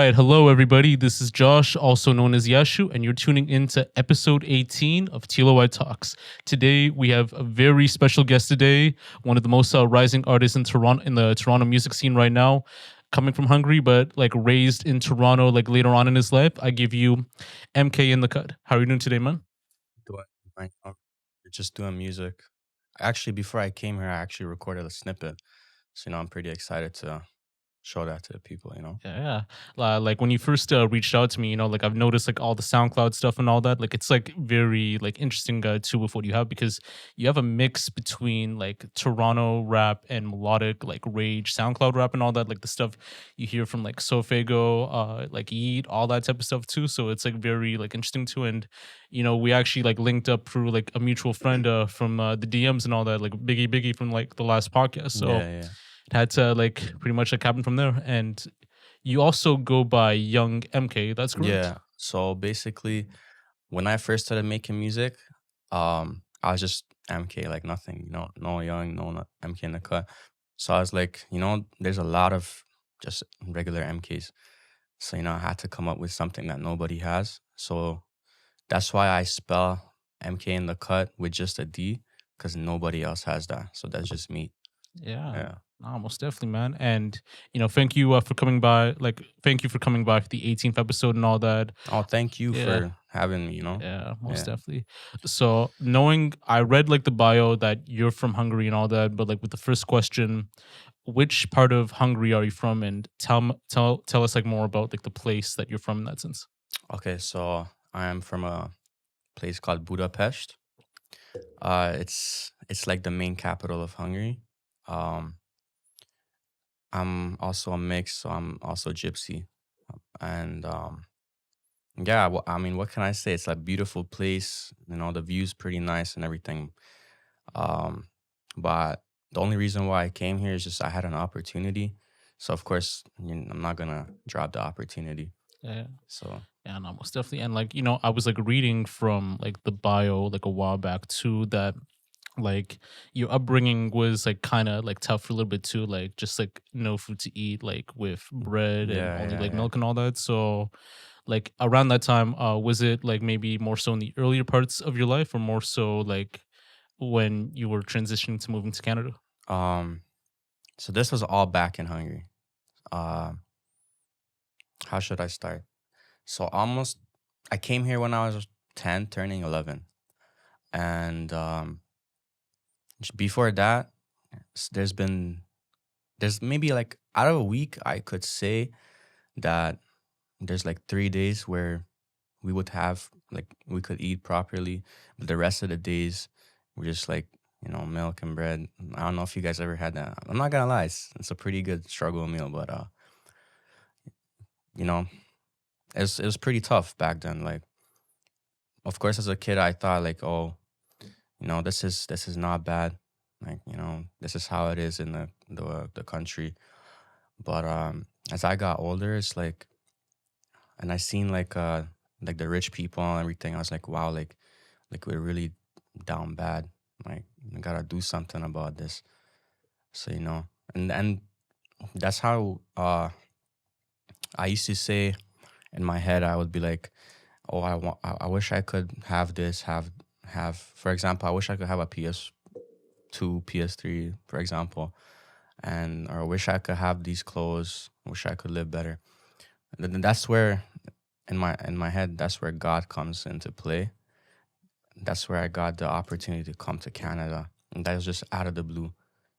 right, hello everybody. This is Josh, also known as Yashu, and you're tuning in to episode 18 of TLOY Talks. Today we have a very special guest today, one of the most rising artists in Toronto, in the Toronto music scene right now, coming from Hungary, but like raised in Toronto, like later on in his life. I give you MKindCut. How are you doing today, man? Doing right now. You're just doing music. Actually, before I came here, I actually recorded a snippet. So, I'm pretty excited to show that to the people, Yeah, like when you first reached out to me, like I've noticed like all the SoundCloud stuff and all that. Like it's like very like interesting too with what you have because you have a mix between like Toronto rap and melodic like rage SoundCloud rap and all that. Like the stuff you hear from like Sofego, like Yeet, all that type of stuff too. So it's like very like interesting too. And we actually like linked up through like a mutual friend from the DMs and all that, like Biggie from like the last podcast. So. Yeah. It had to like pretty much like happen from there. And you also go by Young MK. That's correct. Yeah. So basically, when I first started making music, I was just MK, like nothing, no young, no MK in the cut. So I was like, there's a lot of just regular MKs. So, I had to come up with something that nobody has. So that's why I spell MK in the cut with just a D, because nobody else has that. So that's just me. Yeah. No, most definitely, man. And thank you for coming by. Like, thank you for coming by for the 18th episode and all that. Oh, thank you for having me. Yeah, most definitely. So, I read like the bio that you're from Hungary and all that, but like with the first question, which part of Hungary are you from? And tell us like more about like the place that you're from in that sense. Okay, so I am from a place called Budapest. It's like the main capital of Hungary. I'm also a mix, so I'm also gypsy. And yeah, well, I mean, what can I say? It's a beautiful place. The view's pretty nice and everything. Um, but the only reason why I came here is just I had an opportunity. So of course, I'm not gonna drop the opportunity. Yeah. So Yeah, no, most definitely. And like, I was like reading from like the bio like a while back too that like your upbringing was like kind of like tough for a little bit too, like just like no food to eat, like with bread and only like milk and all that. So like around that time, was it like maybe more so in the earlier parts of your life or more so like when you were transitioning to moving to Canada? So this was all back in Hungary. How should I start? So I came here when I was 10, turning 11. And before that, there's maybe like out of a week, I could say that there's like 3 days where we could eat properly. But the rest of the days were just like, milk and bread. I don't know if you guys ever had that. I'm not gonna lie, it's a pretty good struggle meal, but it was pretty tough back then. Like, of course, as a kid, I thought like, oh, this is not bad. Like, this is how it is in the country. But as I got older, it's like, and I seen like the rich people and everything. I was like, wow, like we're really down bad. Like, we gotta do something about this. So and that's how I used to say in my head. I would be like, oh, I wish I could have this, have for example, I wish I could have a PS2, PS3, for example, or I wish I could have these clothes, wish I could live better. And then that's where in my head, that's where God comes into play. That's where I got the opportunity to come to Canada, and that was just out of the blue,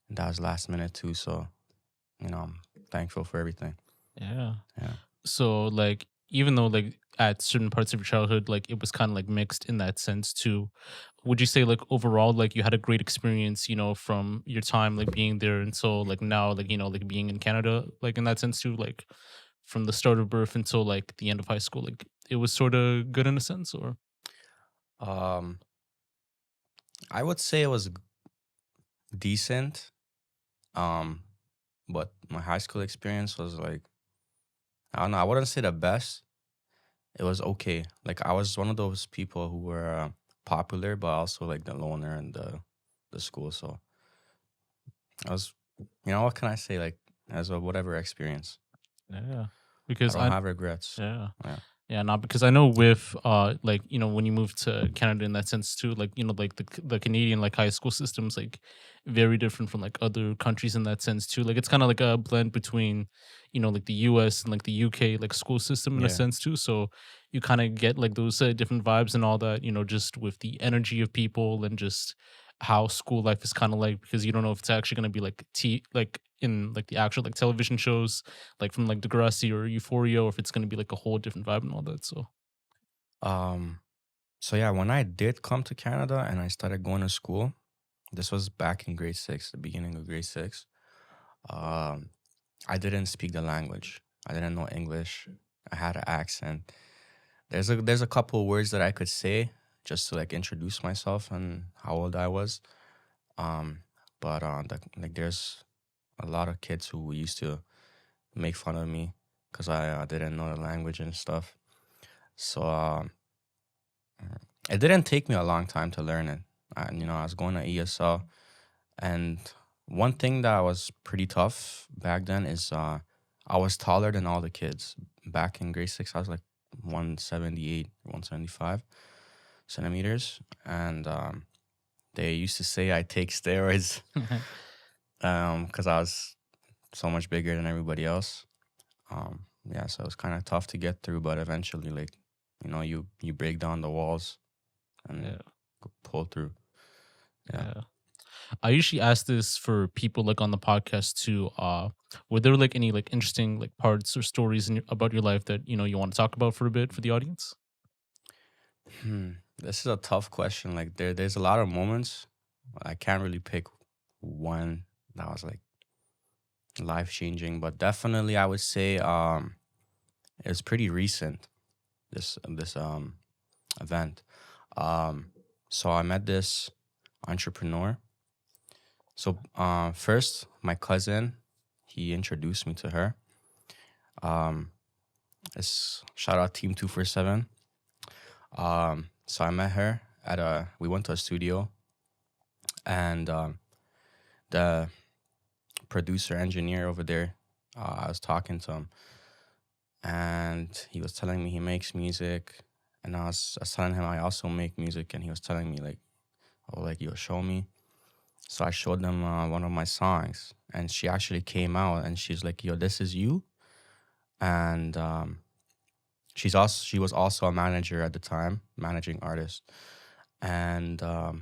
and that was last minute too. So I'm thankful for everything. Yeah. Yeah. So like even though like at certain parts of your childhood like it was kind of like mixed in that sense too, would you say like overall like you had a great experience from your time like being there until like now like like being in Canada like in that sense too, like from the start of birth until like the end of high school, like it was sort of good in a sense? Or um I would say it was decent. um but my high school experience was like, I don't know, I wouldn't say the best. It was okay. Like, I was one of those people who were popular, but also like the loner in the school. So I was, what can I say? Like, as a whatever experience. yeah. I because don't I have regrets. yeah. Yeah. Yeah, not because I know with like when you move to Canada in that sense too, like like the Canadian like high school system's like very different from like other countries in that sense too. Like it's kind of like a blend between like the U.S. and like the U.K. like school system in a Yeah. sense too. So you kind of get like those different vibes and all that. Just with the energy of people and just how school life is kind of like, because you don't know if it's actually going to be like like in like the actual like television shows like from like Degrassi or Euphoria, or if it's gonna be like a whole different vibe and all that. So Um. So yeah, when I did come to Canada and I started going to school, this was back in grade six, the beginning of grade six. Um, I didn't speak the language. I didn't know English. I had an accent. There's a couple of words that I could say just to like introduce myself and how old I was. Um, but like there's a lot of kids who used to make fun of me because I didn't know the language and stuff. So it didn't take me a long time to learn it. I was going to ESL, and one thing that was pretty tough back then is I was taller than all the kids. Back in grade six, I was like 178, 175 centimeters, and they used to say I take steroids because I was so much bigger than everybody else. Yeah, so it was kind of tough to get through, but eventually, like, you break down the walls and yeah, pull through. Yeah. yeah. I usually ask this for people like on the podcast too. Were there like any like interesting like parts or stories about your life that you want to talk about for a bit for the audience? This is a tough question. Like there's a lot of moments. I can't really pick one that was like life changing, but definitely I would say it's pretty recent. This event. So I met this entrepreneur. So first, my cousin, he introduced me to her. It's shout out Team 247. So I met her we went to a studio, and the producer engineer over there, I was talking to him, and he was telling me he makes music, and I was telling him I also make music, and he was telling me like, oh, like, you'll show me. So I showed them one of my songs, and she actually came out and she's like, yo, this is you. And she was also a manager at the time, managing artist. And I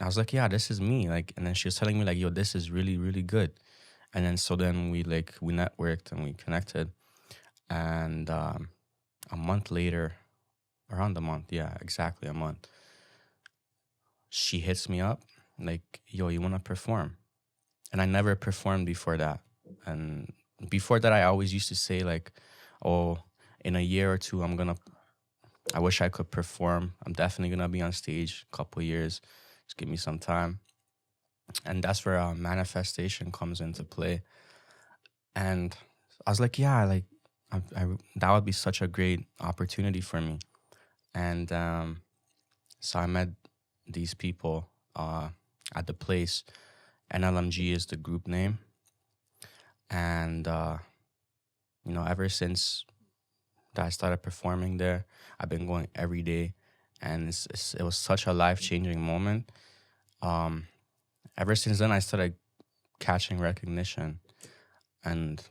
was like, yeah, this is me. Like, and then she was telling me like, yo, this is really, really good. And then we networked and we connected. And a month later, around a month, yeah, exactly a month, she hits me up like, yo, you want to perform? And I never performed before that. And before that, I always used to say like, oh, in a year or two, I wish I could perform. I'm definitely going to be on stage a couple years. Just give me some time. And that's where manifestation comes into play. And I was like, yeah, like that would be such a great opportunity for me. And so I met these people at the place. NLMG is the group name. And, ever since that I started performing there, I've been going every day. And it was such a life-changing moment. Ever since then, I started catching recognition. And,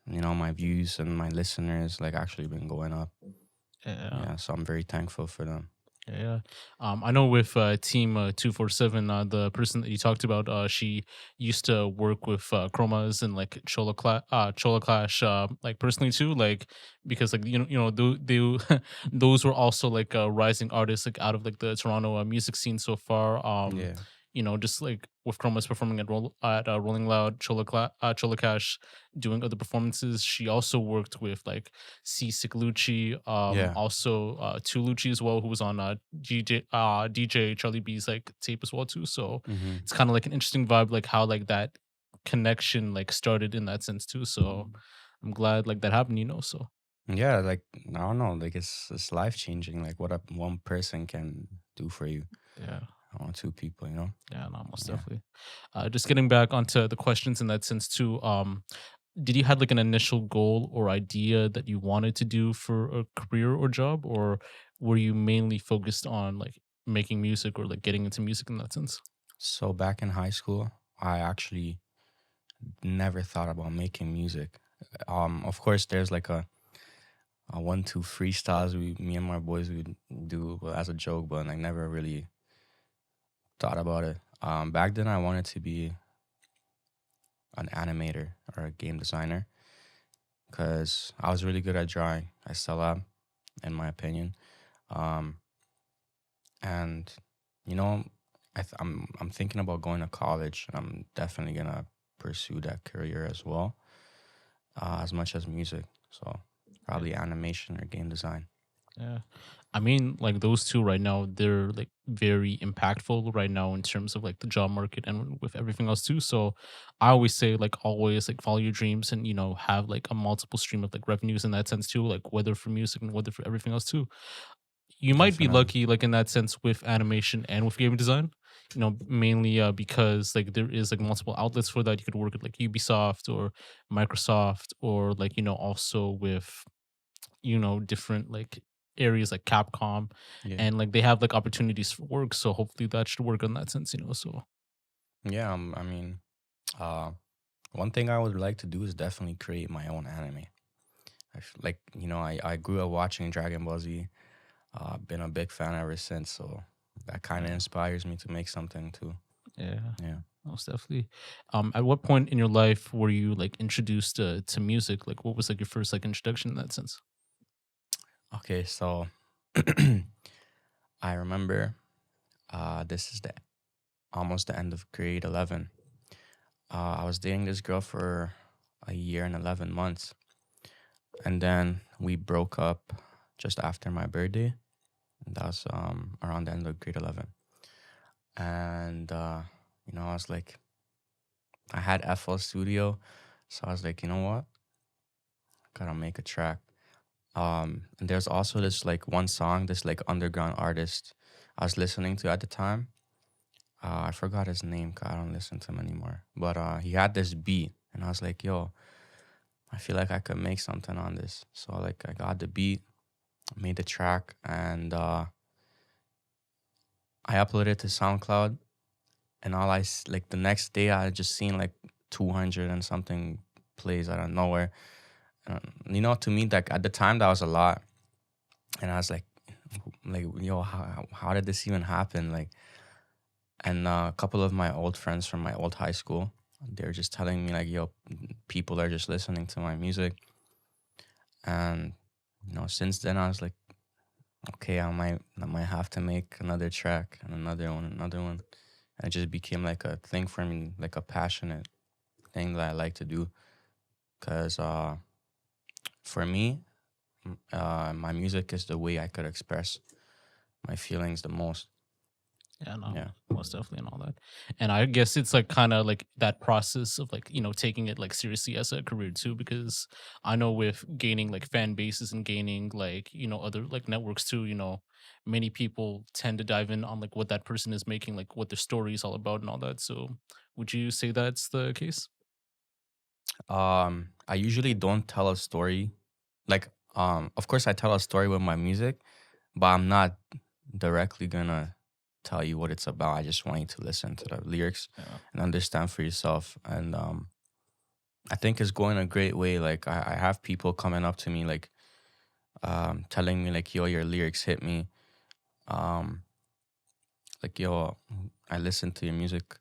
my views and my listeners, like, actually been going up. Yeah, so I'm very thankful for them. Yeah. I know with Team 247, the person that you talked about, she used to work with Chromas and like Chola Clash, like personally too, like because like those were also like rising artists like out of like the Toronto music scene so far. Yeah. Just like with Chromas performing at Rolling Loud, Chola Cash doing other performances. She also worked with like C Ciclucci, Yeah. also Tulucci as well, who was on DJ Charlie B's like tape as well too. So Mm-hmm. it's kind of like an interesting vibe, like how like that connection like started in that sense too. So I'm glad like that happened. So Yeah, like, I don't know, like it's life-changing, like what one person can do for you. yeah. Or two people. Yeah, no, most Yeah. definitely. Just getting back onto the questions in that sense too. did you had like an initial goal or idea that you wanted to do for a career or job, or were you mainly focused on like making music or like getting into music in that sense? So back in high school, I actually never thought about making music. Of course, there's like a 1-2 freestyles me and my boys would do as a joke, but I never really thought about it. Back then, I wanted to be an animator or a game designer because I was really good at drawing. I still am, in my opinion. Um, and you know, I'm thinking about going to college, and I'm definitely gonna pursue that career as well, as much as music. So probably animation or game design. Yeah. I mean, like those two right now, they're like very impactful right now in terms of like the job market and with everything else too. So I always say like always like follow your dreams and have like a multiple stream of like revenues in that sense too, like whether for music and whether for everything else too. You might be Definitely. lucky like in that sense with animation and with game design. Mainly because like there is like multiple outlets for that. You could work at like Ubisoft or Microsoft or like also with different like areas like Capcom, Yeah. and like they have like opportunities for work. So hopefully that should work in that sense. So Yeah. I mean, uh, one thing I would like to do is definitely create my own anime. Like I grew up watching Dragon Ball Z. Been a big fan ever since. So that kind of yeah, inspires me to make something too. yeah, Yeah. most definitely. At what point in your life were you like introduced to music? Like, what was like your first like introduction in that sense? Okay. So I remember this is the almost the end of grade 11. I was dating this girl for a year and 11 months. And then we broke up just after my birthday. That was around the end of grade 11. And, I was like, I had FL Studio. So I was like, you know what? Gotta make a track. And there's also this like one song, this like underground artist I was listening to at the time. I forgot his name 'cause I don't listen to him anymore. But he had this beat. And I was like, yo, I feel like I could make something on this. So like I got the beat, made the track, and I uploaded it to SoundCloud. And like the next day I had just seen like 200 and something plays out of nowhere. And, to me, like at the time that was a lot. And I was like, yo, how did this even happen? Like, and a couple of my old friends from my old high school, they're just telling me like, yo, people are just listening to my music. And since then I was like, okay, I might have to make another track and another one. And it just became like a thing for me, like a passionate thing that I like to do. Cause for me, my music is the way I could express my feelings the most. Yeah, no, Yeah, most definitely and all that. And I guess it's like kind of like that process of like, taking it like seriously as a career too, because I know with gaining like fan bases and gaining like, other like networks too, many people tend to dive in on like what that person is making, like what their story is all about and all that. So would you say that's the case? I usually don't tell a story. Like, of course, I tell a story with my music, but I'm not directly gonna tell you what it's about. I just want you to listen to the lyrics Yeah. and understand for yourself. And I think it's going a great way. Like, I have people coming up to me, like, telling me, like, yo, your lyrics hit me. Um, like, yo, I listened to your music.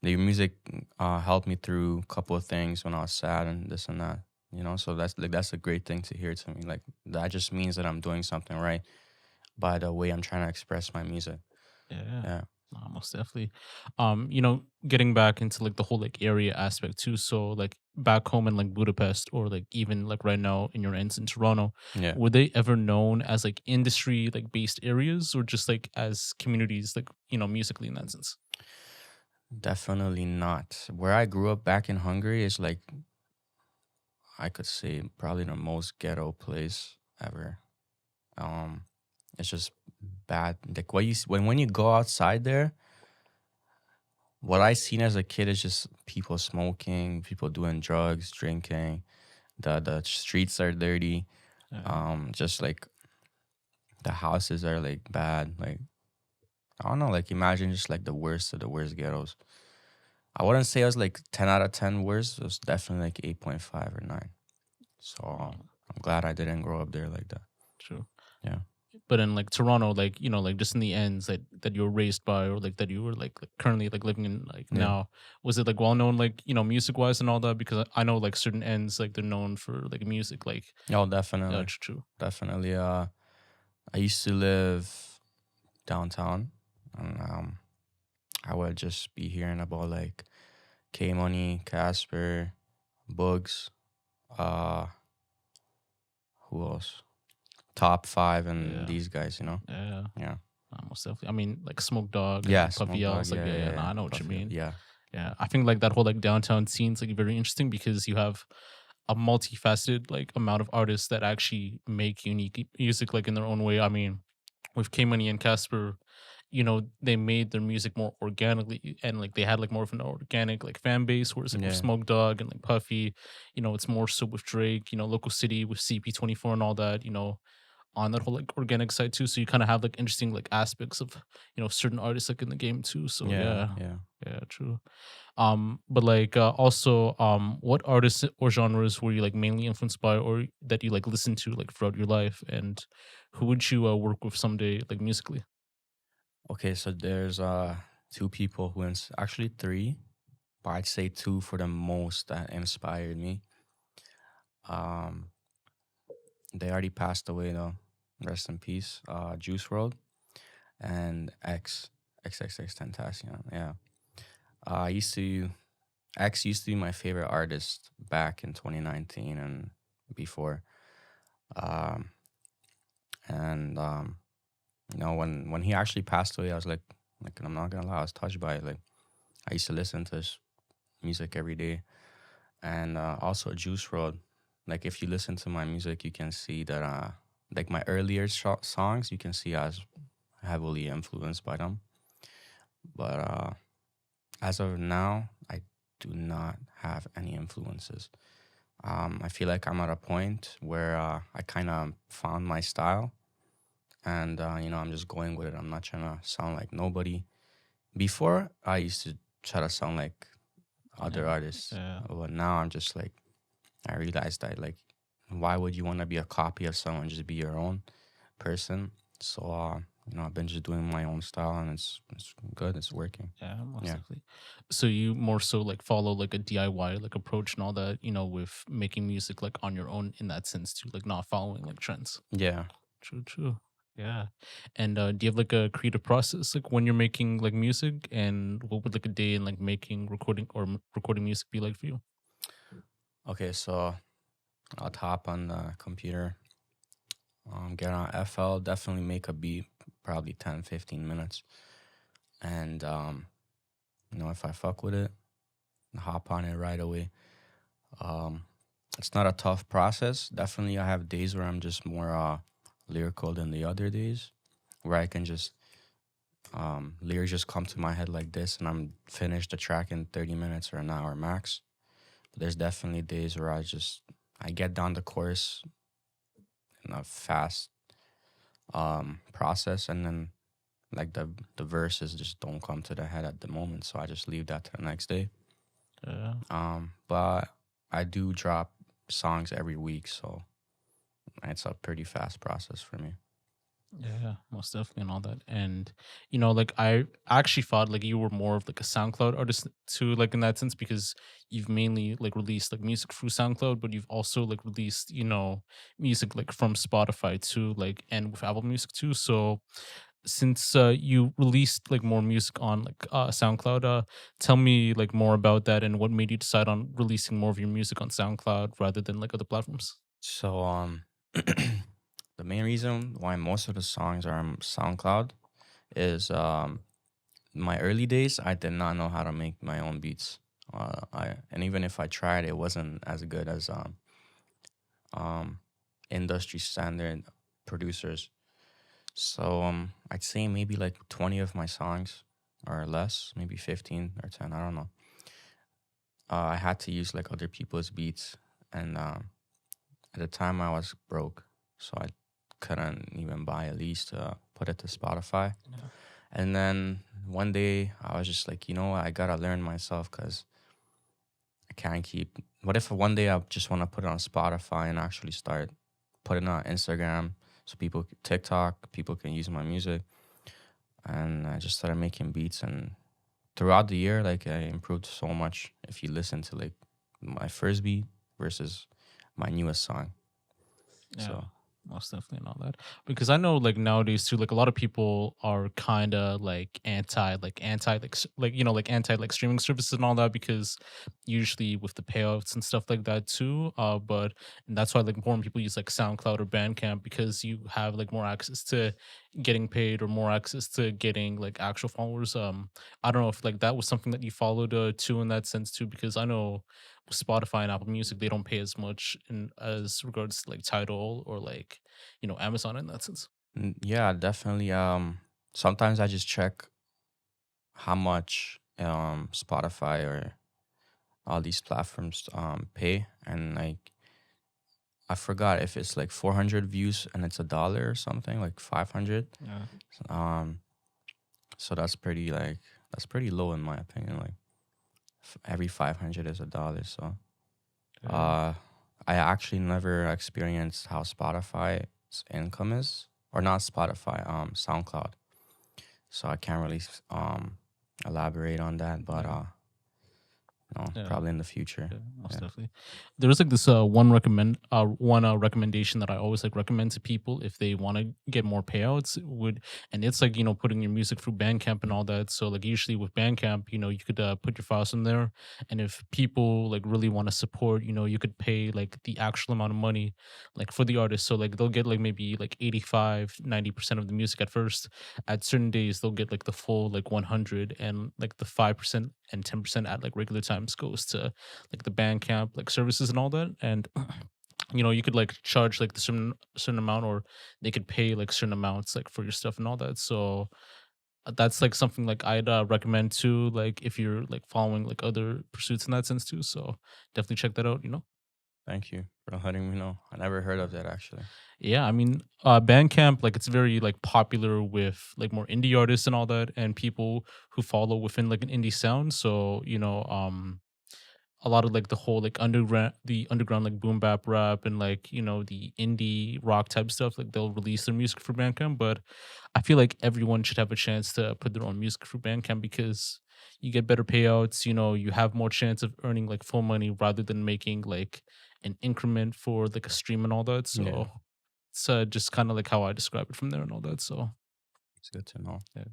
Your music helped me through a couple of things when I was sad and this and that. So that's a great thing to hear to me. Like that just means that I'm doing something right by the way I'm trying to express my music. Yeah. Yeah. Most definitely. Getting back into like the whole like area aspect too. So like back home in like Budapest or like even like right now in your ends in Toronto, Yeah. were they ever known as like industry like based areas or just like as communities like musically in that sense? Definitely not. Where I grew up back in Hungary is like I could say probably the most ghetto place ever. Um, it's just bad. Like when you go outside there, what I seen as a kid is just people smoking, people doing drugs, drinking. The streets are dirty. Just like the houses are like bad. Like I don't know. Like imagine just like the worst of the worst ghettos. I wouldn't say I was like 10 out of 10 worst. It was definitely like 8.5 or 9. So I'm glad I didn't grow up there like that. True. Yeah. But in like Toronto, like like just in the ends that you were raised by, or like that you were like currently like living in like Yeah. now, was it like well known like music wise and all that? Because I know like certain ends like they're known for like music, like Oh, definitely. true. Definitely. I used to live downtown, and I would just be hearing about like K Money, Casper, Bugs, uh, who else? Top 5 and these guys, Yeah. Yeah. Most definitely. I mean, like Smoke Dog, Yeah, and Puffy Smoke Dog. L's, like nah, I know what you Puffy, mean. yeah. Yeah, I think like that whole like downtown scene's like very interesting because you have a multifaceted like amount of artists that actually make unique music like in their own way. I mean, with K Money and Casper, they made their music more organically and like they had like more of an organic like fan base. Whereas like with Yeah. Smoke Dog and like Puffy, it's more so with Drake, Local City with CP24 and all that, on that whole like organic side too. So you kind of have like interesting like aspects of certain artists like in the game too. So Yeah. yeah, true. But like also what artists or genres were you like mainly influenced by or that you like listen to like throughout your life, and who would you work with someday like musically? Okay, so there's 2 people who actually 3, but I'd say 2 for the most that inspired me. Um, they already passed away though. Rest in peace. Juice WRLD and XXXTentacion. Yeah. I used to X used to be my favorite artist back in 2019 and before. Um, and when he actually passed away, I was like I'm not gonna lie, I was touched by it. Like I used to listen to his music every day, and also Juice WRLD. Like if you listen to my music, you can see that like my earlier songs, you can see I was heavily influenced by them. But as of now, I do not have any influences. I feel like I'm at a point where I kind of found my style, and I'm just going with it. I'm not trying to sound like nobody. Before, I used to try to sound like other artists, but now I'm just like, I realized that like, why would you want to be a copy of someone? Just be your own person. So I've been just doing my own style, and it's good. It's working. Yeah, most Yeah. likely. So you more so like follow like a DIY like approach and all that, with making music like on your own in that sense too, like not following like trends. Yeah. True, true. Yeah. And do you have like a creative process like when you're making like music, and what would like a day in like making recording or recording music be like for you? Okay, so I'll hop on the computer, get on FL, definitely make a beat, probably 10, 15 minutes. And, if I fuck with it, hop on it right away. It's not a tough process. Definitely, I have days where I'm just more lyrical than the other days, where I can just, lyrics just come to my head like this, and I'm finished the track in 30 minutes or an hour max. But there's definitely days where I get down the chorus in a fast process, and then like the verses just don't come to the head at the moment, so I just leave that to the next day. But I do drop songs every week, so it's a pretty fast process for me. Yeah, most definitely and all that. And like I actually thought like you were more of like a SoundCloud artist too, like in that sense, because you've mainly like released like music through SoundCloud, but you've also like released, music like from Spotify too, like and with Apple Music too. So since you released like more music on like SoundCloud, tell me like more about that and what made you decide on releasing more of your music on SoundCloud rather than like other platforms. So the main reason why most of the songs are on SoundCloud is my early days I did not know how to make my own beats. And even if I tried, it wasn't as good as industry standard producers. So I'd say maybe like 20 of my songs or less, maybe 15 or 10. I don't know. I had to use like other people's beats, and at the time I was broke, so I couldn't even buy a lease to put it to Spotify. Yeah. And then one day I was just like, you know what, I gotta learn myself because I can't keep. What if one day I just want to put it on Spotify and actually start putting it on Instagram so TikTok, people can use my music. And I just started making beats, and throughout the year, like I improved so much. If you listen to like my first beat versus my newest song, Yeah, so most definitely and all that. Because I know like nowadays too, like a lot of people are kind of like anti like you know like anti like streaming services and all that because usually with the payouts and stuff like that too. But and that's why like more people use like SoundCloud or Bandcamp because you have like more access to getting paid or more access to getting like actual followers. I don't know if like that was something that you followed too in that sense too because I know Spotify and Apple Music, they don't pay as much in as regards to like Tidal or like, you know, Amazon in that sense. yeah, definitely. Sometimes I just check how much Spotify or all these platforms pay, and like I forgot if it's like 400 views and it's $1 or something, like 500. Yeah. Um, so that's pretty low in my opinion. Like every 500 is $1. So Yeah. uh, I actually never experienced how Spotify's income is, or not Spotify, SoundCloud. So I can't really elaborate on that, but Yeah. Yeah. probably in the future. Yeah, most Yeah. definitely. There's like this one recommendation that I always like recommend to people if they want to get more payouts would, and it's like you know putting your music through Bandcamp and all that. So like usually with Bandcamp, you know you could put your files in there, and if people like really want to support, you know you could pay like the actual amount of money like for the artist. So like they'll get like maybe like 85-90% of the music at first. At certain days they'll get like the full like 100, and like the 5% and 10% at like regular times goes to like the Bandcamp like services and all that. And you know you could like charge like the certain amount, or they could pay like certain amounts like for your stuff and all that. So that's like something like I'd recommend too, like if you're like following like other pursuits in that sense too. So definitely check that out, you know. Thank you for letting me know. I never heard of that actually. Yeah, I mean, Bandcamp, like it's very like popular with like more indie artists and all that, and people who follow within like an indie sound. So you know, a lot of like the whole like underground like boom bap rap and like you know the indie rock type stuff, like they'll release their music for Bandcamp. But I feel like everyone should have a chance to put their own music through Bandcamp because you get better payouts, you know, you have more chance of earning like full money rather than making like an increment for like a stream and all that. Yeah, So it's just kind of like how I describe it from there and all that. So it's good to know. yeah.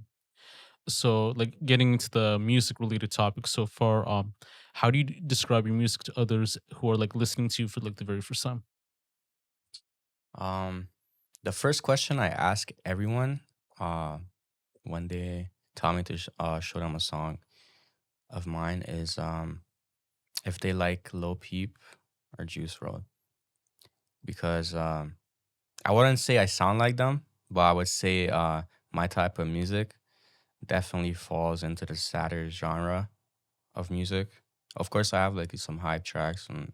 So like getting into the music related topics so far, how do you describe your music to others who are like listening to you for like the very first time? Um, the first question I ask everyone when they tell me to show them a song of mine is if they like Lil Peep or Juice WRLD, because I wouldn't say I sound like them, but I would say my type of music definitely falls into the sadder genre of music. Of course, I have like some hype tracks and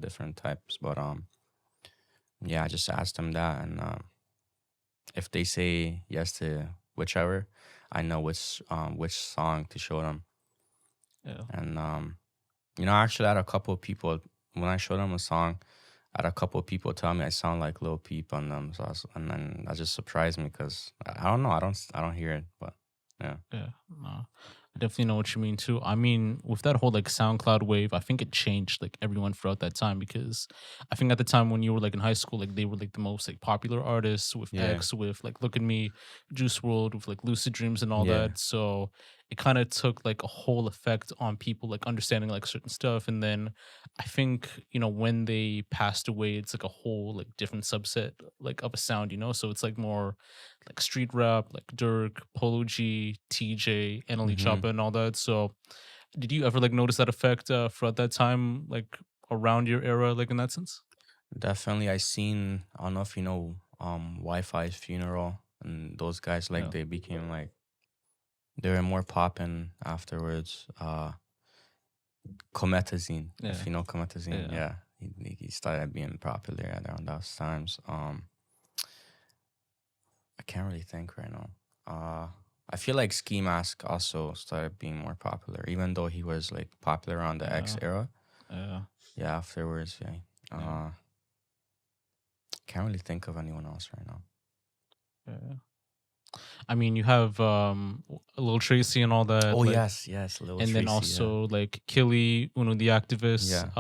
different types, but yeah, I just asked them that, and if they say yes to whichever, I know which song to show them. Yeah. And I actually had a couple of people when I showed them a song. I had a couple of people tell me I sound like Lil Peep on them, and then that just surprised me because I don't know, I don't hear it, but yeah, Yeah, no, I definitely know what you mean too. I mean, with that whole like SoundCloud wave, I think it changed like everyone throughout that time because I think at the time when you were like in high school, like they were like the most like popular artists with yeah, X, with like Look at Me, Juice World, with like Lucid Dreams and all yeah, that. So it kind of took like a whole effect on people like understanding like certain stuff. And then I think, you know, when they passed away, it's like a whole like different subset like of a sound, you know? So it's like more like street rap, like Dirk, Polo G, TJ, NLE hmm Choppa, and all that. So, did you ever like notice that effect throughout that time, like around your era, like in that sense? definitely. I don't know if you know Wi-Fi's funeral and those guys, like Yeah, they became like they were more popping afterwards. Cometazine, Yeah. if you know Cometazine, Yeah. he started being popular around those times. I can't really think right now. I feel like Ski Mask also started being more popular, even though he was like popular around the X Yeah. era. Yeah. Yeah, afterwards, yeah. Yeah. Can't really think of anyone else right now. Yeah. I mean, you have Lil Tracy and all that. Oh like, yes, Lil and then Tracy. also like Killy, Uno the Activist. Yeah.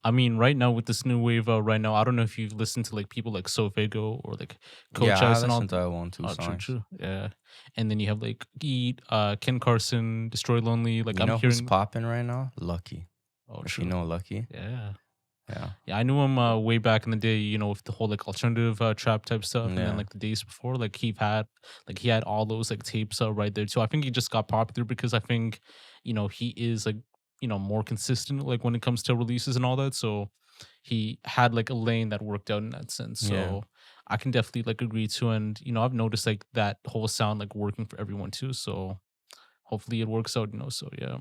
I mean, right now with this new wave, right now, I don't know if you've listened to like people like Sofago or like Coach I Ice and all. listened to that one, two Oh, songs. true. Yeah. And then you have like Eat, Ken Carson, Destroy Lonely. Like You I'm know who's hearing. popping right now? Lucky. Oh, If true. you know Lucky. Yeah. Yeah. Yeah, I knew him way back in the day, you know, with the whole like alternative trap type stuff. And then Yeah. like the days before, like he had all those like tapes right there too. I think he just got popular because I think, you know, he is like, you know, more consistent like when it comes to releases and all that. So he had like a lane that worked out in that sense. So Yeah. I can definitely like agree to. And, you know, I've noticed like that whole sound like working for everyone too. So hopefully it works out, you know. So yeah.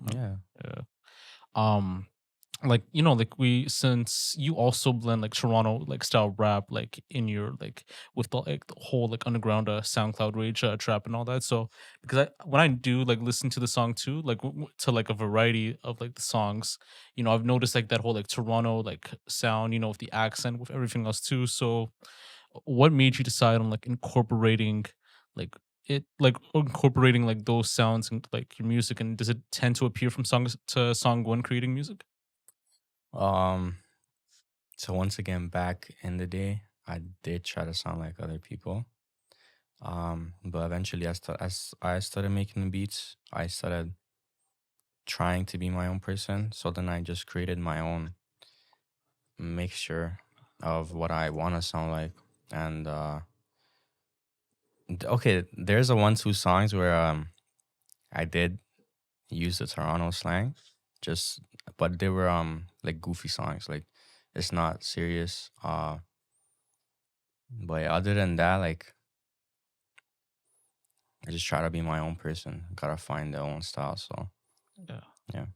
Like, you know, like since you also blend like Toronto like style rap like in your like with the whole like underground SoundCloud rage trap and all that. So because when I do like listen to the song too, like to like a variety of like the songs, you know, I've noticed like that whole like Toronto like sound, you know, with the accent with everything else too. So what made you decide on like incorporating like incorporating like those sounds and like your music, and does it tend to appear from songs to song when creating music? So once again, back in the day, I did try to sound like other people. But eventually, as I started making the beats, I started trying to be my own person. So then I just created my own mixture of what I want to sound like. And okay, there's a 1-2 songs where I did use the Toronto slang, but they were like goofy songs, like it's not serious. But other than that, like I just try to be my own person. Gotta find their own style. So yeah.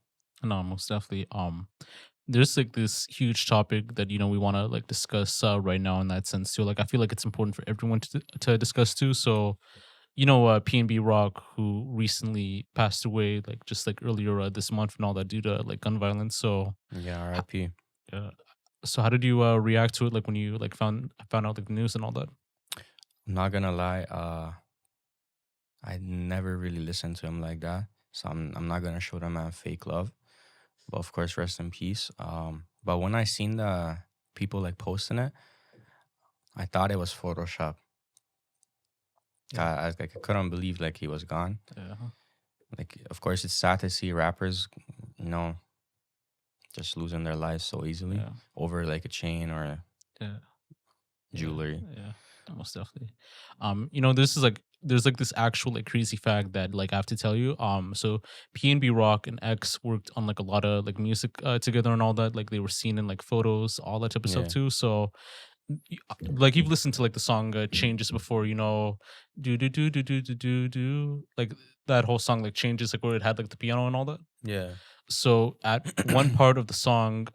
No, most definitely. There's like this huge topic that, you know, we want to like discuss right now in that sense too. Like I feel like it's important for everyone to discuss too. So, you know, PNB Rock, who recently passed away like just like earlier this month and all that due to like gun violence. So Yeah, R.I.P. So how did you react to it like when you like found out like the news and all that? I'm not gonna lie, I never really listened to him like that. So I'm not gonna show that man fake love. But of course, rest in peace. But when I seen the people like posting it, I thought it was Photoshop. I couldn't believe like he was gone. Like, of course, it's sad to see rappers, you know, just losing their lives so easily over like a chain or jewelry. Yeah, most definitely. You know, there's like this actual like crazy fact that like I have to tell you. So PNB Rock and X worked on like a lot of like music together and all that. Like they were seen in like photos, all that type of stuff too. So like you've listened to like the song Changes before, you know, do do do do do do do do, like that whole song like Changes, like where it had like the piano and all that. Yeah. So at one part of the song,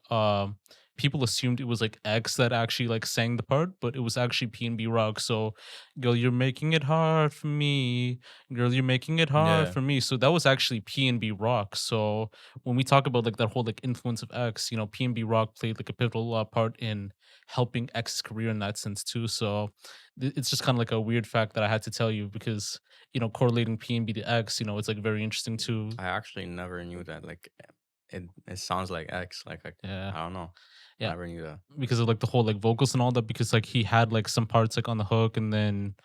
people assumed it was like X that actually like sang the part, but it was actually PNB Rock. So, girl, you're making it hard for me. Girl, you're making it hard Yeah. for me. So that was actually PNB Rock. So when we talk about like that whole like influence of X, you know, PNB Rock played like a pivotal part in helping X's career in that sense too. So it's just kind of like a weird fact that I had to tell you because, you know, correlating PNB to X, you know, it's like very interesting too. I actually never knew that. Like, it sounds like X. Like, I don't know. Yeah, never knew that because of like the whole like vocals and all that. Because like he had like some parts like on the hook, and then,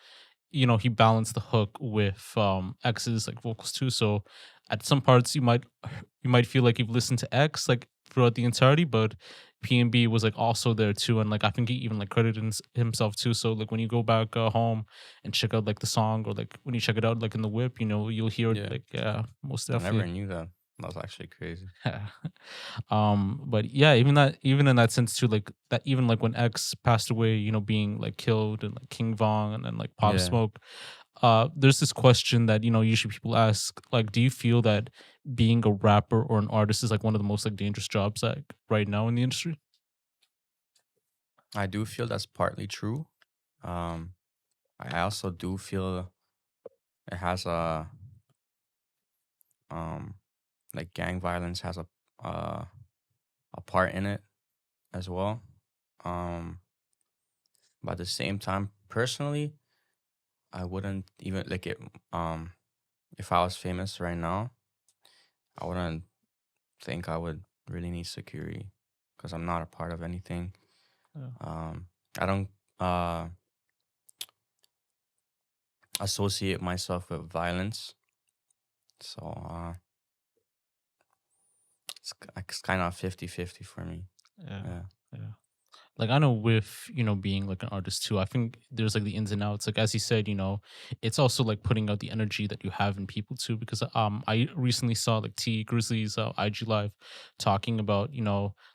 you know, he balanced the hook with X's like vocals too. So at some parts you might feel like you've listened to X like throughout the entirety, but PNB was like also there too, and like I think he even like credited himself too. So like when you go back home and check out like the song, or like when you check it out like in the whip, you know, you'll hear it, like most definitely. I never knew that. That was actually crazy. But yeah, even in that sense too, like that, even like when X passed away, you know, being like killed, and like King Von and then like Pop Smoke, there's this question that usually people ask, like, do you feel that being a rapper or an artist is like one of the most like dangerous jobs like right now in the industry? I do feel that's partly true. Um, I also do feel it has um like gang violence has uh, a part in it as well. Um, but at the same time, personally, I wouldn't even like it. Um, if I was famous right now, I wouldn't think I would really need security because I'm not a part of anything. Yeah. I don't uh associate myself with violence, so it's kind of 50-50 for me. Yeah. Yeah, Yeah. Like I know with being like an artist too, I think there's like the ins and outs, like as you said, it's also like putting out the energy that you have in people too, because I recently saw like T Grizzly's IG live talking about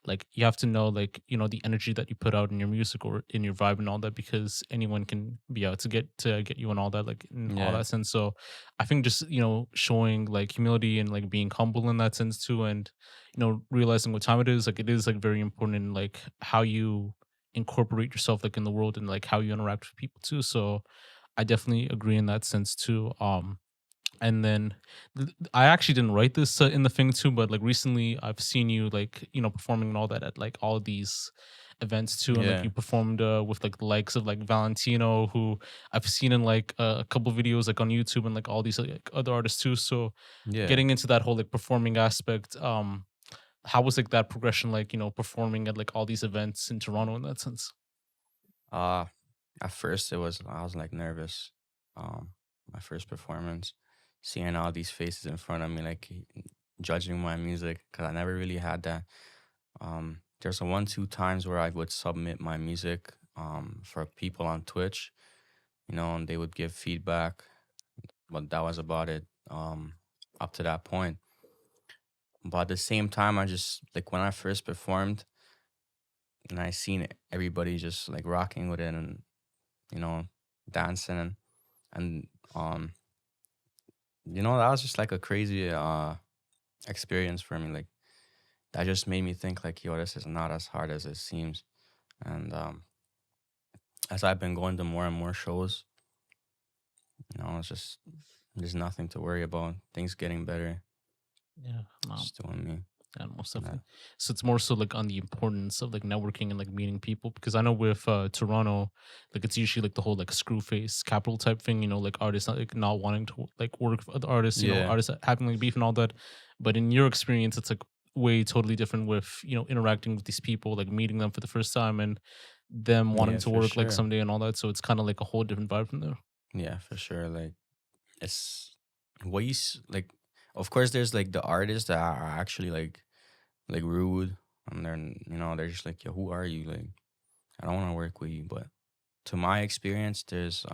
like you have to know like the energy that you put out in your music or in your vibe and all that, because anyone can be out to get you and all that, like in all yeah, that sense. So I think just showing like humility and like being humble in that sense too, and realizing what time it is, like it is like very important in like how you incorporate yourself like in the world and like how you interact with people too. So I definitely agree in that sense too. And then I actually didn't write this in the thing too, but like recently I've seen you like performing and all that at like all these events too, and like yeah, you performed with like the likes of like Valentino, who I've seen in like a couple videos like on YouTube, and like all these like other artists too. So yeah. getting into that whole like performing aspect, how was like that progression, like performing at like all these events in Toronto in that sense? Uh, at first I was like nervous. Um, my first performance, seeing all these faces in front of me, like judging my music, because I never really had that. There's a one two times where I would submit my music for people on Twitch, and they would give feedback, but that was about it. Up to that point. But at the same time, I just like when I first performed and I seen everybody just like rocking with it and you know dancing and that was just like a crazy experience for me. Like that just made me think like, yo, this is not as hard as it seems. And as I've been going to more and more shows, it's just there's nothing to worry about. Things getting better. Yeah, no, Just doing me. yeah, most Yeah. definitely. So it's more so like on the importance of like networking and like meeting people, because I know with Toronto, like it's usually like the whole like screw face capital type thing, like artists not wanting to like work with other artists, Yeah. artists having like beef and all that. But in your experience, it's like way totally different with interacting with these people, like meeting them for the first time and them wanting Yeah, to for work like sure. someday and all that. So it's kind of like a whole different vibe from there. Yeah, for sure. Like it's like of course there's like the artists that are actually like rude and then they're just like, yo, who are you? Like I don't want to work with you. But to my experience, there's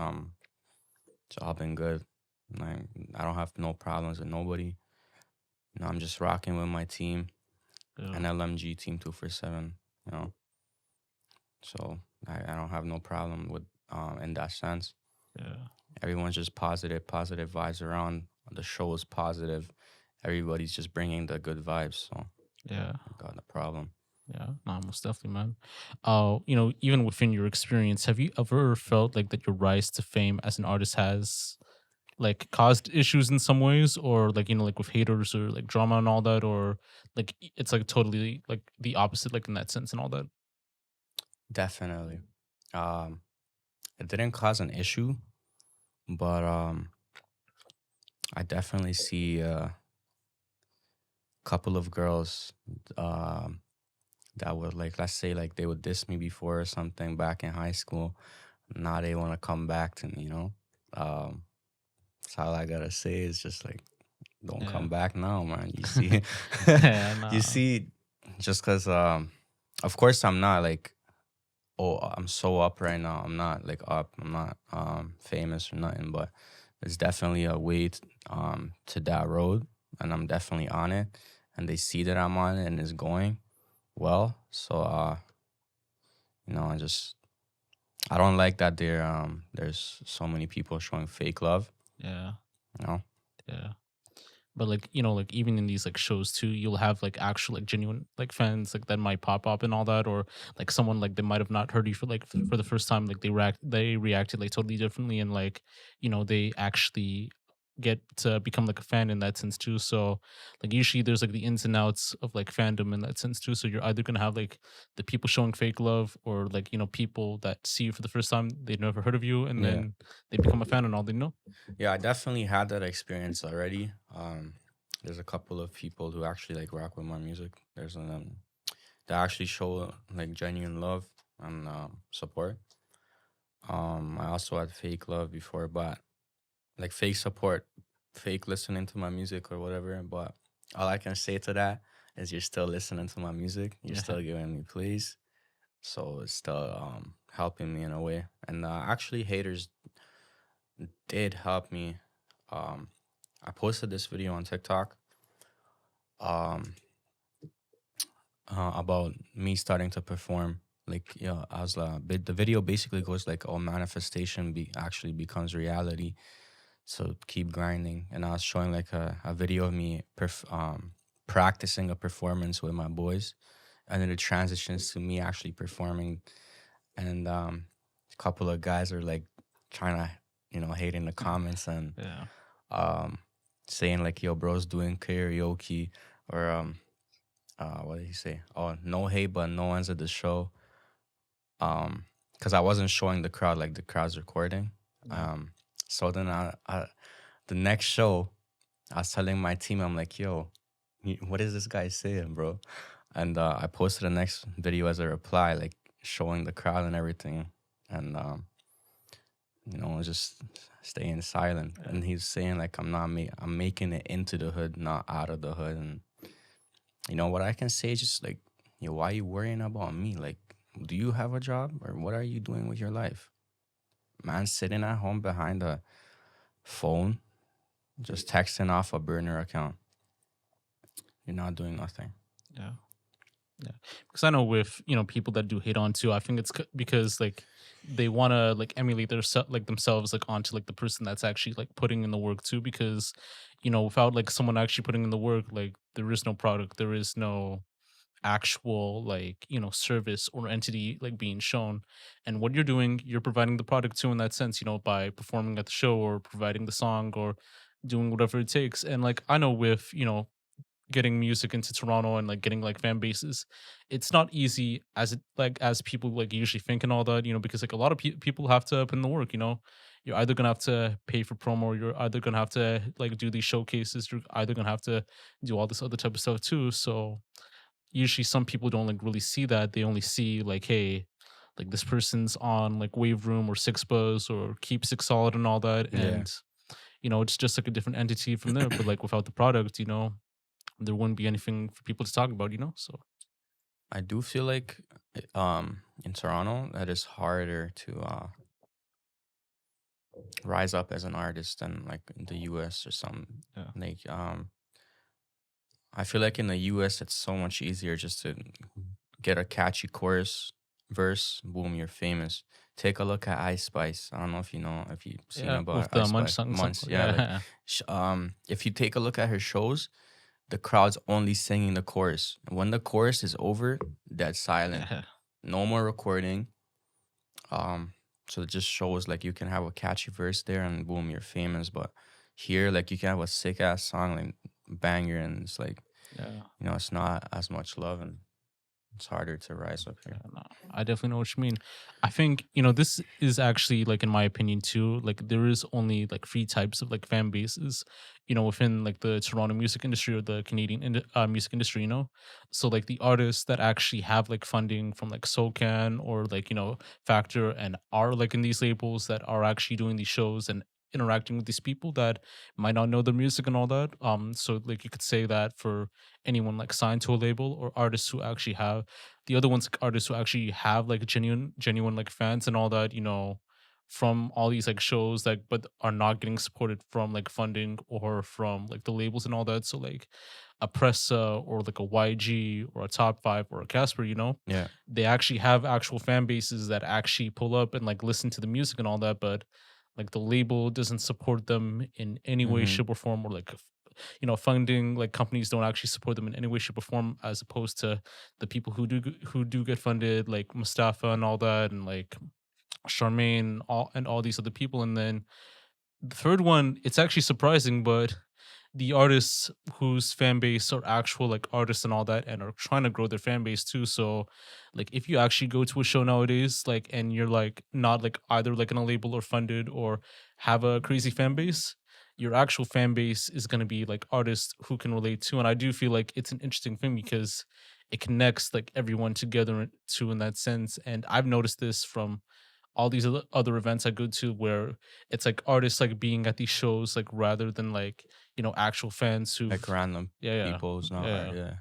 it's all been good. Like I don't have no problems with nobody. I'm just rocking with my team, Yeah, an LMG team 247, you know. So I don't have no problem with in that sense. yeah, Everyone's just positive vibes around. The show is positive. Everybody's just bringing the good vibes. So yeah. I got no problem. Yeah, no, most definitely, man. Even within your experience, have you ever felt like that your rise to fame as an artist has like caused issues in some ways, or like like with haters or like drama and all that, or like it's like totally like the opposite, like in that sense and all that? Definitely. Um, it didn't cause an issue, but I definitely see a couple of girls um, that would like, let's say, like they would diss me before or something back in high school. Now they want to come back to me, Um, that's all I gotta say is just like, don't Yeah, come back now, man. You see, yeah, you no, see, just because, of course, I'm not like, oh, I'm so up right now. I'm not like up. I'm not famous or nothing, but there's definitely a way to that road, and I'm definitely on it. And they see that I'm on it and it's going well. So I just I don't like that there's so many people showing fake love. Yeah. You know. Yeah. But like, like even in these like shows too, you'll have like actual like genuine like fans like that might pop up and all that, or like someone like they might have not heard you for like for the first time, like they reacted like totally differently, and like they actually get to become like a fan in that sense too. So like usually there's like the ins and outs of like fandom in that sense too. So you're either gonna have like the people showing fake love, or like people that see you for the first time, they've never heard of you, and Yeah. then they become a fan and all they know. Yeah, I definitely had that experience already. There's a couple of people who actually like rock with my music. There's that actually show like genuine love and support. I also had fake love before, but like fake support, fake listening to my music or whatever. But all I can say to that is you're still listening to my music. You're Yeah. still giving me plays, so it's still helping me in a way. And actually, haters did help me. Um, I posted this video on TikTok um, about me starting to perform. Like, yeah, I was the video basically goes like, "Oh, manifestation actually becomes reality." So keep grinding, and I was showing like a video of me practicing a performance with my boys, and then it transitions to me actually performing, and a couple of guys are like trying to hate in the comments and Yeah. um saying like, yo, bro's doing karaoke, or what did he say? Oh, no hate, but no one's at the show. Because I wasn't showing the crowd, like the crowd's recording. Yeah. So then the next show, I was telling my team, I'm like, yo, what is this guy saying, bro? And I posted the next video as a reply, like showing the crowd and everything, and just staying silent. Yeah. And he's saying like, I'm making it into the hood, not out of the hood. And what I can say is just like, yo, why are you worrying about me? Like, do you have a job, or what are you doing with your life? Man sitting at home behind a phone, just texting off a burner account. You're not doing nothing. Yeah. Yeah, because I know with people that do hate on too, I think it's because like they want to like emulate their like themselves like onto like the person that's actually like putting in the work too. Because without like someone actually putting in the work, like there is no product, there is no actual like service or entity like being shown. And what you're doing, you're providing the product too in that sense. By performing at the show or providing the song or doing whatever it takes. And like I know with getting music into Toronto and like getting like fan bases, it's not easy as it like as people like usually think and all that, because like a lot of people have to put in the work. You're either gonna have to pay for promo, or you're either gonna have to like do these showcases, you're either gonna have to do all this other type of stuff too. So usually some people don't like really see that. They only see like, hey, like this person's on like Wave Room or Six Buzz or Keep Six Solid and all that. Yeah. And it's just like a different entity from there. But like without the product, there wouldn't be anything for people to talk about, so I do feel like in Toronto that is harder to rise up as an artist than like in the US or something. yeah. Like I feel like in the US it's so much easier just to get a catchy chorus, verse, boom, you're famous. Take a look at Ice Spice. I don't know if you've seen Yeah, about with the Ice Munch Spice. song. Months, yeah. Like Yeah. if you take a look at her shows, the crowd's only singing the chorus. When the chorus is over, dead silent. Yeah. No more recording. So it just shows like you can have a catchy verse there and boom, you're famous. But here, like you can have a sick ass song, like banger, and it's like Yeah. it's not as much love and it's harder to rise up here. Yeah, no, I definitely know what you mean. I think, this is actually like in my opinion too, like there is only like three types of like fan bases, within like the Toronto music industry or the Canadian music industry, So like the artists that actually have like funding from like SoCan or like, Factor and are like in these labels that are actually doing these shows and interacting with these people that might not know the music and all that. So like you could say that for anyone like signed to a label, or artists who actually have the other ones, like artists who actually have like genuine like fans and all that, from all these like shows like but are not getting supported from like funding or from like the labels and all that. So like a Pressa or like a YG or a Top Five or a Casper, Yeah. they actually have actual fan bases that actually pull up and like listen to the music and all that, but like the label doesn't support them in any way, Mm-hmm. shape, or form, or like funding like companies don't actually support them in any way, shape, or form, as opposed to the people who do get funded, like Mustafa and all that, and like Charmaine, all these other people. And then the third one, it's actually surprising, but the artists whose fan base are actual like artists and all that and are trying to grow their fan base too. So like if you actually go to a show nowadays, like and you're like not like either like in a label or funded or have a crazy fan base, your actual fan base is gonna be like artists who can relate to. And I do feel like it's an interesting thing because it connects like everyone together too in that sense. And I've noticed this from all these other events I go to where it's like artists like being at these shows like rather than like actual fans Like who've random yeah people who's not art. yeah Yeah.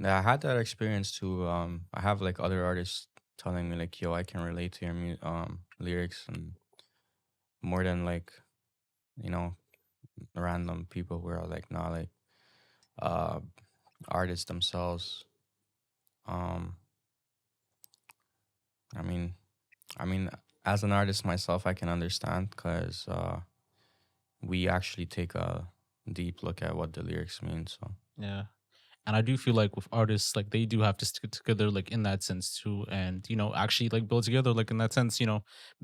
Yeah, I had that experience too. I have like other artists telling me like, "Yo, I can relate to your lyrics," and more than like you know random people who are like not like uh artists themselves. Um, I mean, I mean, as an artist myself, I can understand because we actually take a deep look at what the lyrics mean. So yeah. And I do feel like with artists, like they do have to stick together, like in that sense too, and actually like build together, like in that sense,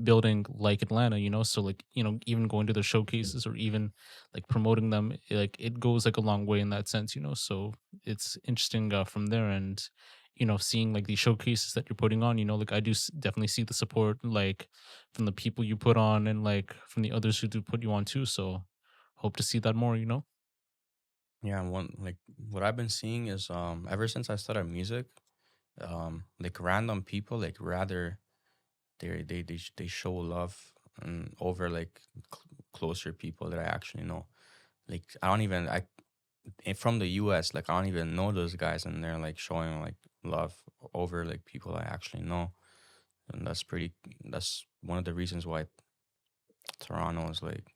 building like Atlanta, so like even going to their showcases or even like promoting them, like it goes like a long way in that sense, So it's interesting from there, and seeing like these showcases that you're putting on, like I do definitely see the support, like from the people you put on, and like from the others who do put you on too. So hope to see that more. yeah, and one like what I've been seeing is ever since I started music, like random people like rather they show love and over like closer people that I actually know. Like I don't even from the U.S. like I don't even know those guys, and they're like showing like love over like people I actually know, and that's one of the reasons why Toronto is like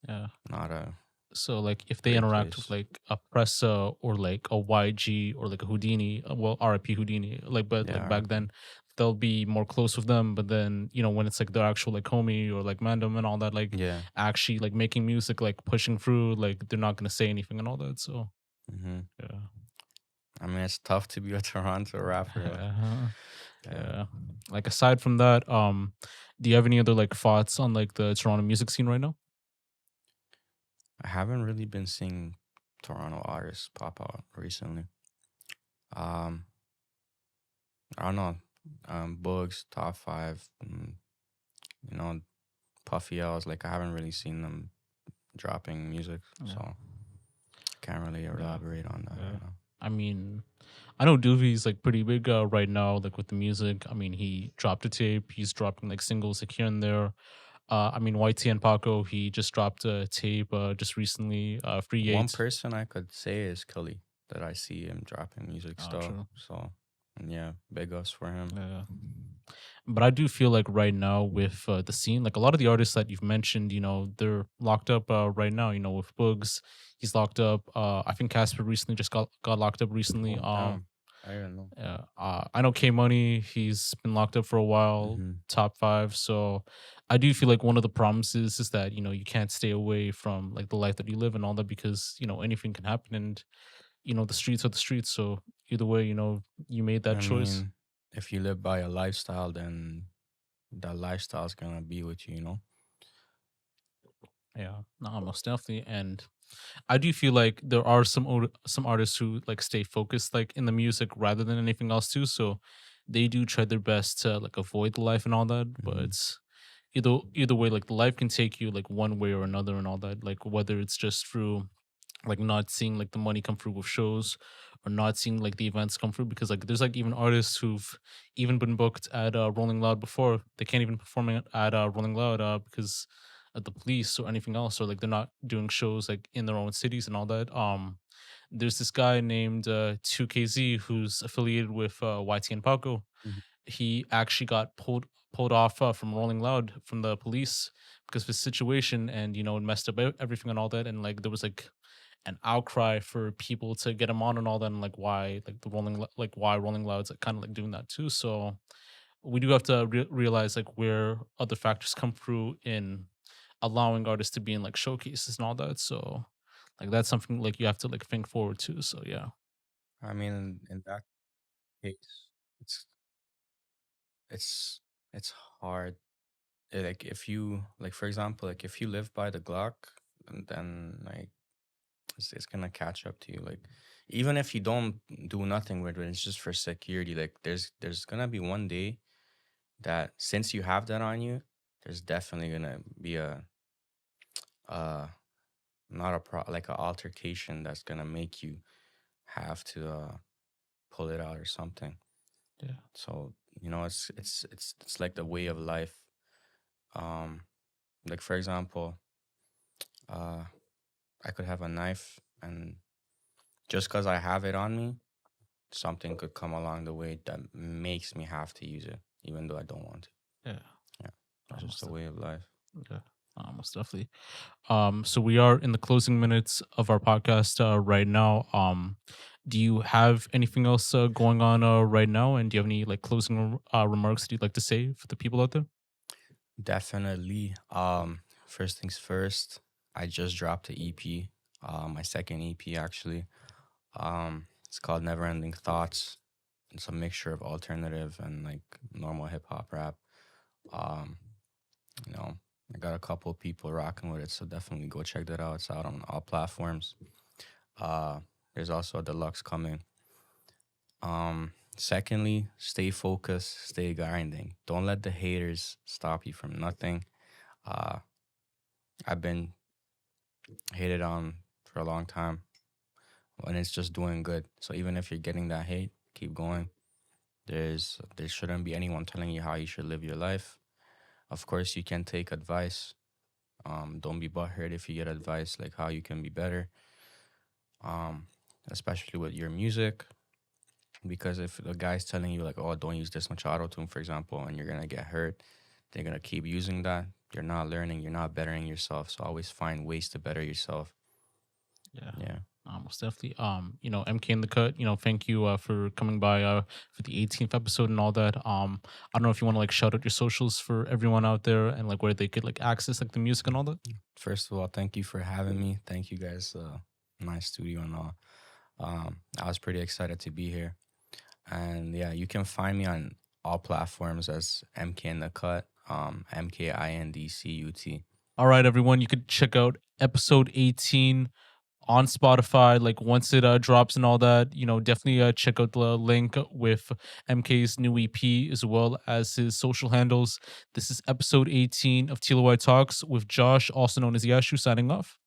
Yeah. not a So like if they great interact with place. like a Pressa or like a YG or like a Houdini, well RIP Houdini, like but Yeah, like back RP. then they'll be more close with them. But then when it's like their actual like homie or like Mandem and all that, like Yeah. actually like making music, like pushing through, like they're not gonna say anything and all that. So Hmm. yeah. I mean, it's tough to be a Toronto rapper. Yeah. Yeah. Yeah. Like aside from that, do you have any other like thoughts on like the Toronto music scene right now? I haven't really been seeing Toronto artists pop out recently. Um, I don't know. Bugs, Top Five, you know, Puffy L's. Like I haven't really seen them dropping music, Yeah. so I can't really Yeah. elaborate on that Yeah. right now. I mean, I know Doobie's like pretty big right now, like with the music. I mean, he dropped a tape. He's dropping like singles like here and there. I mean, YT and Paco, he just dropped a tape just recently. Free One Eight. person I could say is Kelly that I see him dropping music Oh, still. true. So, and yeah, big ups for him. Yeah. But I do feel like right now with the scene, like a lot of the artists that you've mentioned, they're locked up right now. With Bugs, he's locked up. I think Casper recently just got locked up recently. Damn, I don't know. Yeah, I know K Money. He's been locked up for a while, Mm-hmm. Top Five. So I do feel like one of the promises is that you can't stay away from like the life that you live and all that because anything can happen, and the streets are the streets. So either way, you made that I choice. mean, if you live by a lifestyle, then that lifestyle is gonna be with you, you know? Yeah, no, most definitely. And I do feel like there are some artists who like stay focused like in the music rather than anything else too. So they do try their best to like avoid the life and all that. Mm-hmm. But either way, like the life can take you like one way or another and all that. Like whether it's just through like not seeing like the money come through with shows or not seeing like the events come through because like there's like even artists who've even been booked at Rolling Loud before they can't even perform it at Rolling Loud because of the police or anything else, or like they're not doing shows like in their own cities and all that. There's this guy named 2KZ who's affiliated with YT and Paco. Mm-hmm. He actually got pulled off from Rolling Loud from the police because of his situation, and it messed up everything and all that, and like there was like an outcry for people to get him on and all that, and like why like why Rolling Loud's like kind of like doing that too. So we do have to realize like where other factors come through in allowing artists to be in like showcases and all that. So like that's something like you have to like think forward to. So yeah. I mean, in that case, it's it's it's hard. Like if you like, for example, like if you live by the Glock, then like it's gonna catch up to you. Like even if you don't do nothing with it, it's just for security. Like there's gonna be one day that since you have that on you, there's definitely gonna be a uh not a like a altercation that's gonna make you have to pull it out or something. Yeah. So it's like the way of life. Um, like for example, uh, I could have a knife, and just because I have it on me, something could come along the way that makes me have to use it, even though I don't want to. Yeah. Yeah, it's just the way of life. Yeah. Most definitely. So we are in the closing minutes of our podcast right now. Do you have anything else going on right now? And do you have any like closing remarks that you'd like to say for the people out there? Definitely. First things first, I just dropped an EP, my second EP actually. It's called Never Ending Thoughts. It's a mixture of alternative and like normal hip hop rap. Um, you know, I got a couple of people rocking with it, so definitely go check that out. It's out on all platforms. There's also a deluxe coming. Secondly, stay focused, stay grinding. Don't let the haters stop you from nothing. Uh, I've been hated on for a long time, and it's just doing good. So even if you're getting that hate, keep going. There shouldn't be anyone telling you how you should live your life. Of course, you can take advice. Don't be butthurt if you get advice like how you can be better. Especially with your music, because if the guy's telling you like, oh, don't use this much auto tune, for example, and you're gonna get hurt, they're gonna keep using that. You're not learning. You're not bettering yourself. So always find ways to better yourself. Yeah. Yeah. Most definitely. MKindCut, thank you for coming by for the 18th episode and all that. I don't know if you want to like shout out your socials for everyone out there and like where they could like access like the music and all that. First of all, thank you for having me. Thank you guys. Nice studio and all. I was pretty excited to be here. And yeah, you can find me on all platforms as MKindCut, MKindCut. All right, everyone, you could check out episode 18 on Spotify, like once it drops and all that. Definitely check out the link with MK's new EP as well as his social handles. This is episode 18 of TLOY Talks with Josh, also known as Yashu, signing off.